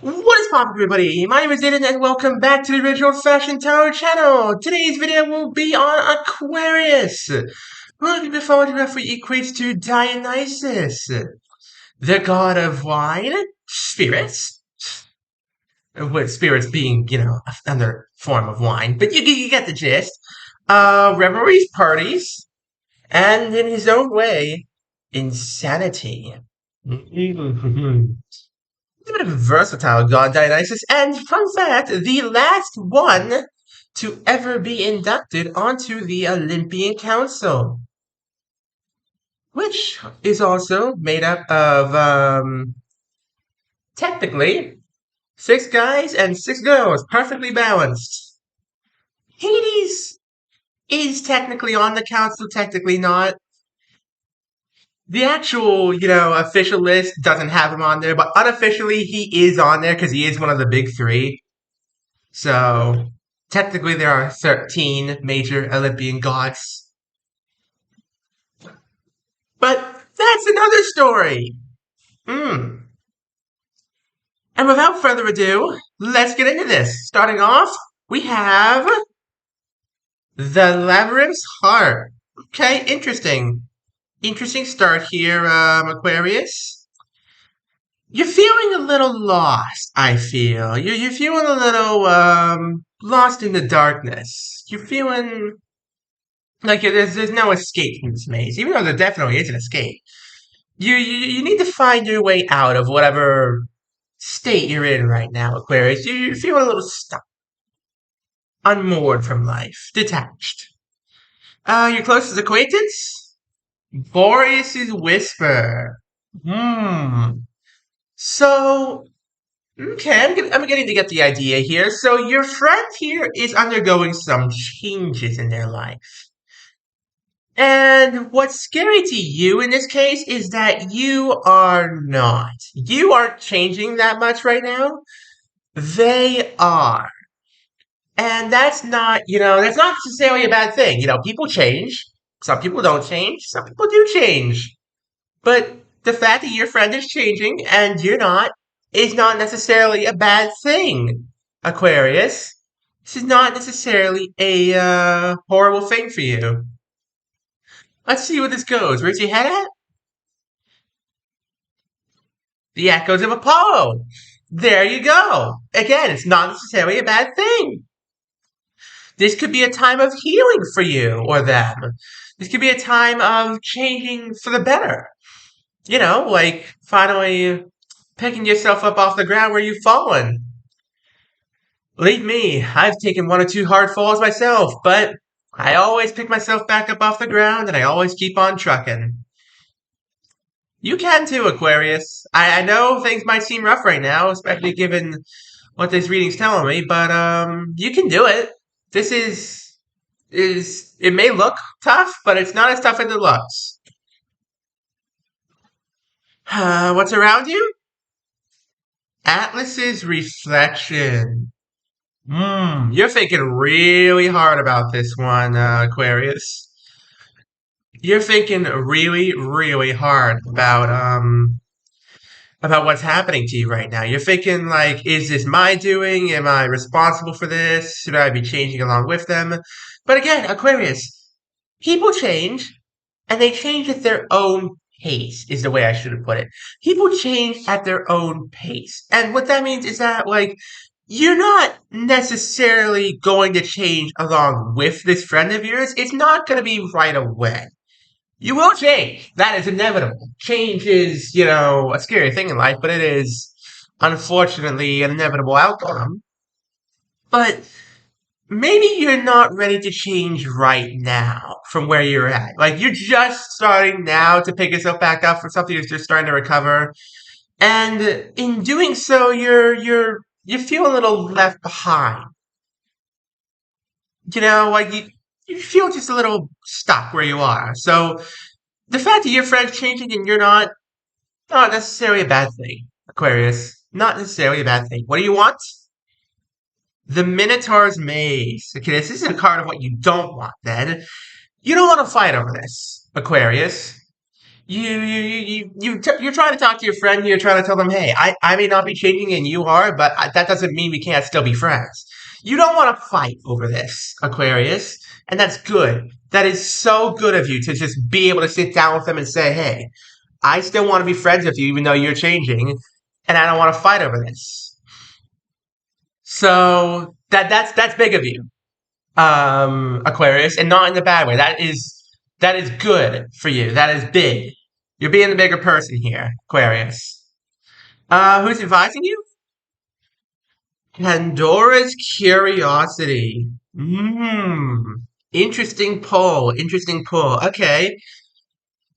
What is poppin', everybody? My name is Aiden, and welcome back to the original Fashion Tarot channel. Today's video will be on Aquarius. We're going to be following roughly equates to Dionysus, the god of wine, spirits, with spirits being, another form of wine, but you get the gist. Revelries, parties, and in his own way, insanity. A bit of a versatile god, Dionysus, and fun fact, the last one to ever be inducted onto the Olympian Council, which is also made up of, technically, 6 guys and 6 girls, perfectly balanced. Hades is technically on the council, technically not. The actual, official list doesn't have him on there, but unofficially he is on there because he is one of the big three. So technically there are 13 major Olympian gods. But that's another story. And without further ado, let's get into this. Starting off, we have the Labyrinth's Heart. Okay, interesting. Interesting start here, Aquarius. You're feeling a little lost, I feel. You're feeling a little, lost in the darkness. You're feeling like there's no escape from this maze, even though there definitely is an escape. You need to find your way out of whatever state you're in right now, Aquarius. You're feeling a little stuck, unmoored from life, detached. Your closest acquaintance? Boreas's Whisper. So, okay, I'm beginning to get the idea here. So your friend here is undergoing some changes in their life. And what's scary to you in this case is that you are not. You aren't changing that much right now. They are. And that's not necessarily a bad thing. People change. Some people don't change. Some people do change. But the fact that your friend is changing and you're not is not necessarily a bad thing, Aquarius. This is not necessarily a horrible thing for you. Let's see where this goes. Where's your head at? The echoes of Apollo. There you go. Again, it's not necessarily a bad thing. This could be a time of healing for you or them. This could be a time of changing for the better. Like finally picking yourself up off the ground where you've fallen. Believe me, I've taken one or two hard falls myself, but I always pick myself back up off the ground and I always keep on trucking. You can too, Aquarius. I know things might seem rough right now, especially given what this reading's telling me, but you can do it. This is it may look tough, but it's not as tough as it looks. What's around you? Atlas's reflection. You're thinking really hard about this one, Aquarius. You're thinking really, really hard about what's happening to you right now. You're thinking like, is this my doing? Am I responsible for this? Should I be changing along with them? But again, Aquarius, people change, and they change at their own pace, is the way I should have put it. People change at their own pace. And what that means is that, like, you're not necessarily going to change along with this friend of yours. It's not going to be right away. You will change. That is inevitable. Change is, a scary thing in life, but it is, unfortunately, an inevitable outcome. But maybe you're not ready to change right now from where you're at. Like, you're just starting now to pick yourself back up from something that's just starting to recover. And in doing so, you feel a little left behind. Like you feel just a little stuck where you are. So the fact that your friend's changing and you're not necessarily a bad thing, Aquarius. Not necessarily a bad thing. What do you want? The Minotaur's Maze. Okay, this is a card of what you don't want then. You don't want to fight over this, Aquarius. You're trying to talk to your friend. You're trying to tell them, hey, I may not be changing and you are, but that doesn't mean we can't still be friends. You don't want to fight over this, Aquarius, and that's good. That is so good of you to just be able to sit down with them and say, hey, I still want to be friends with you even though you're changing, and I don't want to fight over this. So that's big of you, Aquarius, and not in the bad way. That is good for you. That is big. You're being the bigger person here, Aquarius. Who's advising you? Pandora's Curiosity. Hmm. Interesting pull. Interesting pull. Okay.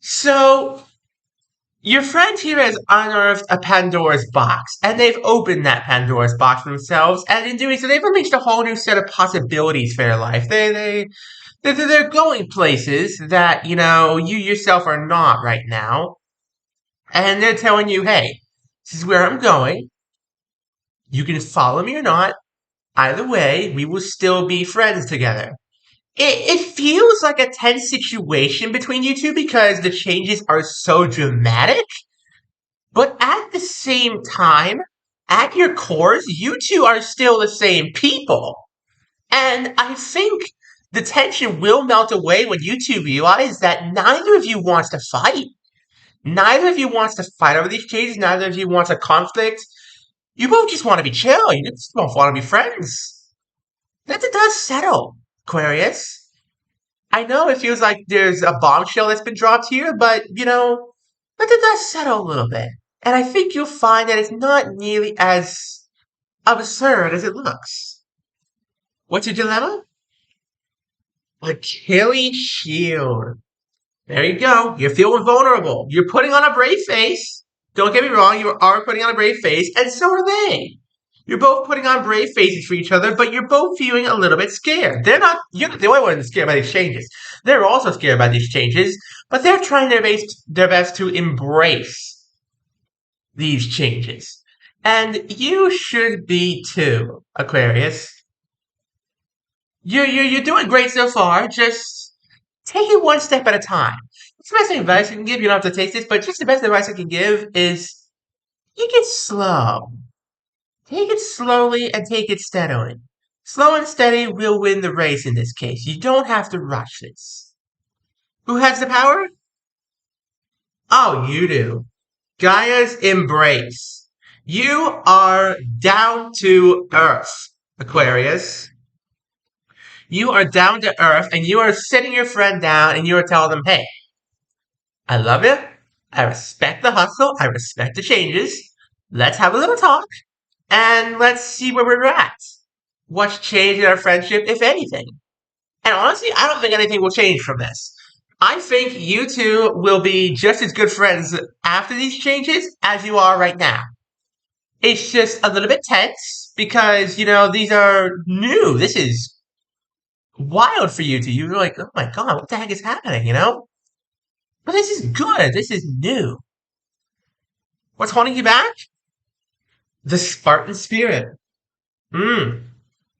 So your friend here has unearthed a Pandora's box, and they've opened that Pandora's box for themselves, and in doing so, they've unleashed a whole new set of possibilities for their life. They're going places that, you yourself are not right now. And they're telling you, hey, this is where I'm going. You can follow me or not. Either way, we will still be friends together. It feels like a tense situation between you two because the changes are so dramatic. But at the same time, at your cores, you two are still the same people. And I think the tension will melt away when you two realize that neither of you wants to fight. Neither of you wants to fight over these changes. Neither of you wants a conflict. You both just want to be chill. You just both want to be friends. Let the dust settle, Aquarius. I know it feels like there's a bombshell that's been dropped here, but, let the dust settle a little bit. And I think you'll find that it's not nearly as absurd as it looks. What's your dilemma? Achilles shield. There you go. You're feeling vulnerable. You're putting on a brave face. Don't get me wrong, you are putting on a brave face, and so are they. You're both putting on brave faces for each other, but you're both feeling a little bit scared. You're not the only one scared by these changes. They're also scared by these changes, but they're trying their best to embrace these changes. And you should be too, Aquarius. You're doing great so far. Just take it one step at a time. It's the best advice I can give. You don't have to take this, but just the best advice I can give is take it slow. Take it slowly and take it steadily. Slow and steady will win the race in this case. You don't have to rush this. Who has the power? Oh, you do. Gaia's embrace. You are down to earth, Aquarius. You are down to earth and you are sitting your friend down and you are telling them, hey, I love you. I respect the hustle. I respect the changes. Let's have a little talk and let's see where we're at. What's changed in our friendship, if anything? And honestly, I don't think anything will change from this. I think you two will be just as good friends after these changes as you are right now. It's just a little bit tense because, these are new. This is wild for you two. You're like, oh my God, what the heck is happening? But this is good. This is new. What's holding you back? The Spartan spirit. Hmm.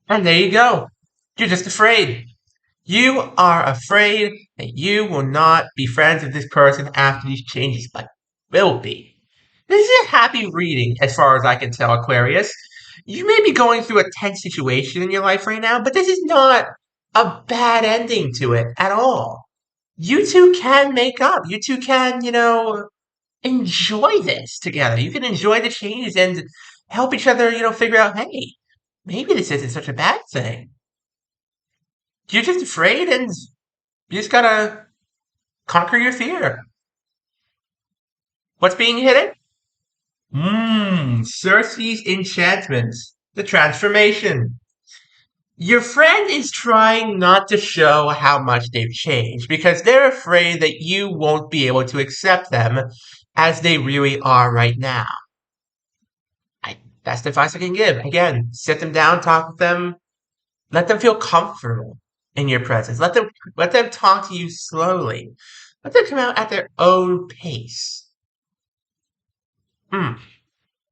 And there you go. You're just afraid. You are afraid that you will not be friends with this person after these changes, but will be. This is a happy reading, as far as I can tell, Aquarius. You may be going through a tense situation in your life right now, but this is not a bad ending to it at all. You two can make up. You two can, enjoy this together. You can enjoy the changes and help each other, figure out, hey, maybe this isn't such a bad thing. You're just afraid and you just gotta conquer your fear. What's being hidden? Cersei's enchantments. The transformation. Your friend is trying not to show how much they've changed because they're afraid that you won't be able to accept them as they really are right now. That's the advice I can give. Again, sit them down, talk with them, let them feel comfortable in your presence. Let them talk to you slowly. Let them come out at their own pace. Can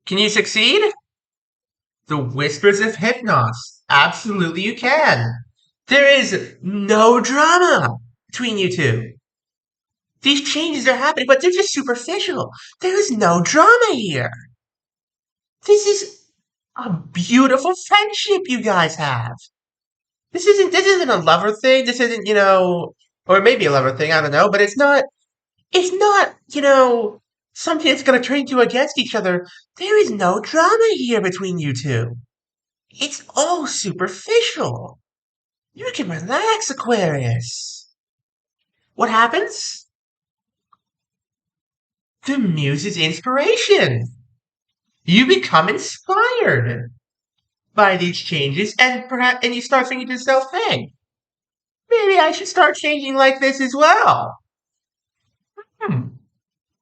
you succeed? The whispers of Hypnos. Absolutely you can. There is no drama between you two. These changes are happening, but they're just superficial. There is no drama here. This is a beautiful friendship you guys have. This isn't a lover thing. This isn't, or maybe a lover thing, I don't know, but it's not, something that's gonna turn you against each other. There is no drama here between you two. It's all superficial. You can relax, Aquarius. What happens? The muse's inspiration. You become inspired by these changes, and you start thinking to yourself, hey, maybe I should start changing like this as well. Hmm.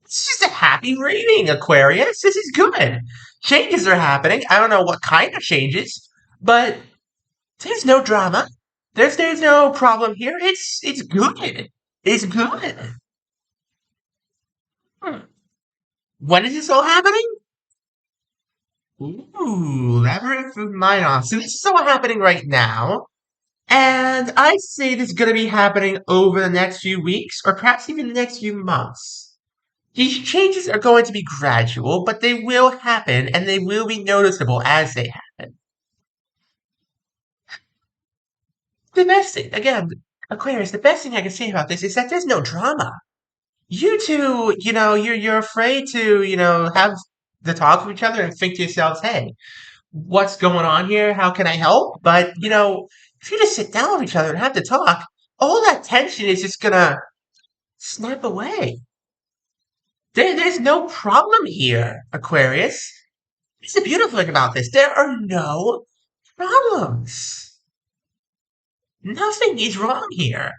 It's just a happy reading, Aquarius. This is good. Changes are happening. I don't know what kind of changes, but there's no drama. There's no problem here. It's good. It's good. Hmm. When is this all happening? Ooh, Labyrinth of Minos. So this is all happening right now. And I'd say this is going to be happening over the next few weeks, or perhaps even the next few months. These changes are going to be gradual, but they will happen, and they will be noticeable as they happen. The best thing, again, Aquarius, the best thing I can say about this is that there's no drama. You two, you're afraid to, have the talk with each other and think to yourselves, hey, what's going on here? How can I help? But, if you just sit down with each other and have the talk, all that tension is just gonna snap away. There's no problem here, Aquarius. It's the beautiful thing about this. There are no problems. Nothing is wrong here.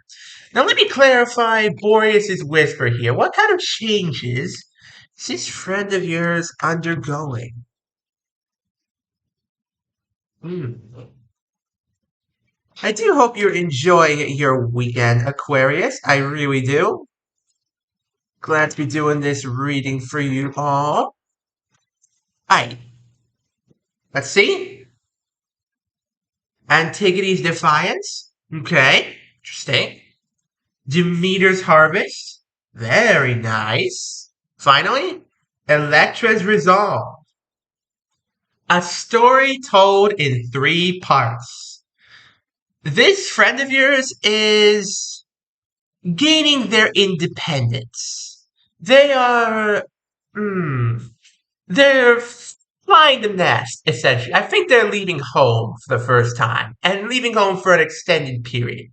Now let me clarify Boreas's whisper here. What kind of changes is this friend of yours undergoing? Hmm. I do hope you're enjoying your weekend, Aquarius. I really do. Glad to be doing this reading for you all. Alright, let's see. Antigone's Defiance. Okay, interesting. Demeter's Harvest. Very nice. Finally, Electra's Resolve. A story told in 3 parts. This friend of yours is gaining their independence. They are, they're flying the nest, essentially. I think they're leaving home for the first time, and leaving home for an extended period.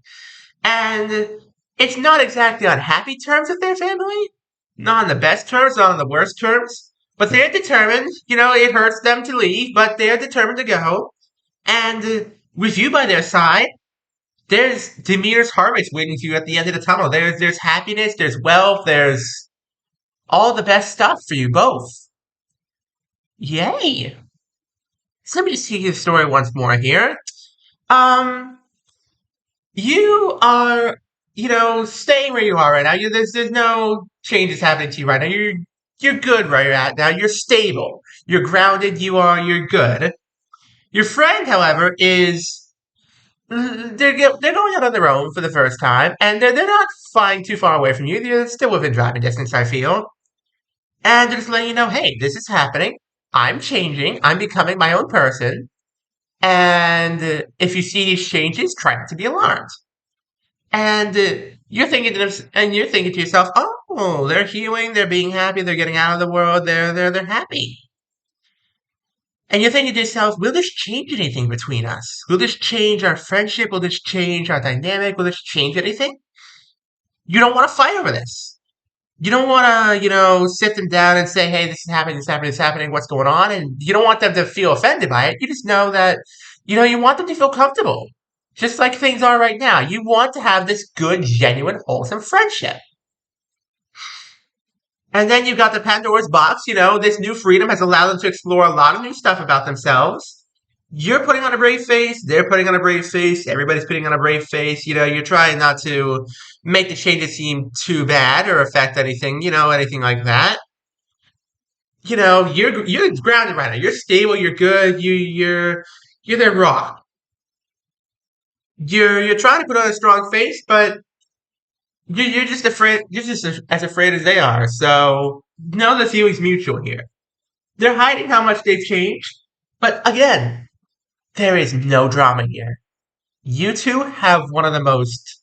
And it's not exactly on happy terms with their family. Not on the best terms, not on the worst terms. But they're determined. It hurts them to leave, but they're determined to go. And with you by their side, there's Demeter's harvest waiting for you at the end of the tunnel. There's happiness, there's wealth, there's all the best stuff for you both. Yay! So let me just see the story once more here. Um, you are, staying where you are right now. There's no changes happening to you right now. You're good where you're at now. You're stable. You're grounded. You're good. Your friend, however, is they're going out on their own for the first time, and they're not flying too far away from you. They're still within driving distance, I feel. And they're just letting you know, hey, this is happening. I'm changing. I'm becoming my own person. And if you see these changes, try not to be alarmed. And you're thinking to yourself, oh, they're healing, they're being happy, they're getting out of the world, they're happy. And you're thinking to yourself, will this change anything between us? Will this change our friendship? Will this change our dynamic? Will this change anything? You don't want to fight over this. You don't want to, sit them down and say, hey, this is happening, this is happening, this is happening, what's going on? And you don't want them to feel offended by it. You just know that, you want them to feel comfortable. Just like things are right now. You want to have this good, genuine, wholesome friendship. And then you've got the Pandora's box. This new freedom has allowed them to explore a lot of new stuff about themselves. You're putting on a brave face. They're putting on a brave face. Everybody's putting on a brave face. You're trying not to make the changes seem too bad or affect anything, anything like that. You're grounded right now. You're stable. You're good. You're their rock. You're trying to put on a strong face, but You're just afraid. You're just as afraid as they are. So no, the feeling's mutual here. They're hiding how much they've changed, but again, there is no drama here. You two have one of the most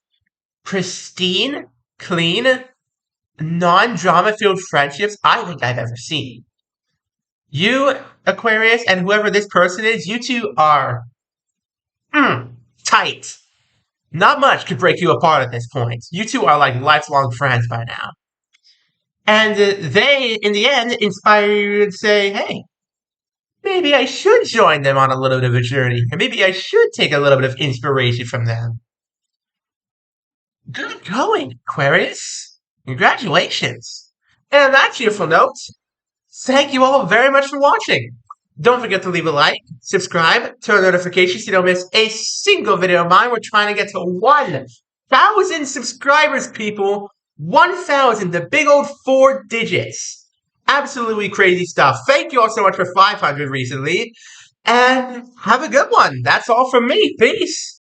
pristine, clean, non-drama filled friendships I think I've ever seen. You, Aquarius, and whoever this person is, you two are mm, tight. Not much could break you apart at this point. You two are like lifelong friends by now. And they, in the end, inspire you to say, hey, maybe I should join them on a little bit of a journey. Or maybe I should take a little bit of inspiration from them. Good going, Aquarius. Congratulations. And on that cheerful note, thank you all very much for watching. Don't forget to leave a like, subscribe, turn on notifications so you don't miss a single video of mine. We're trying to get to 1,000 subscribers, people. 1,000, the big old 4 digits. Absolutely crazy stuff. Thank you all so much for 500 recently. And have a good one. That's all from me. Peace.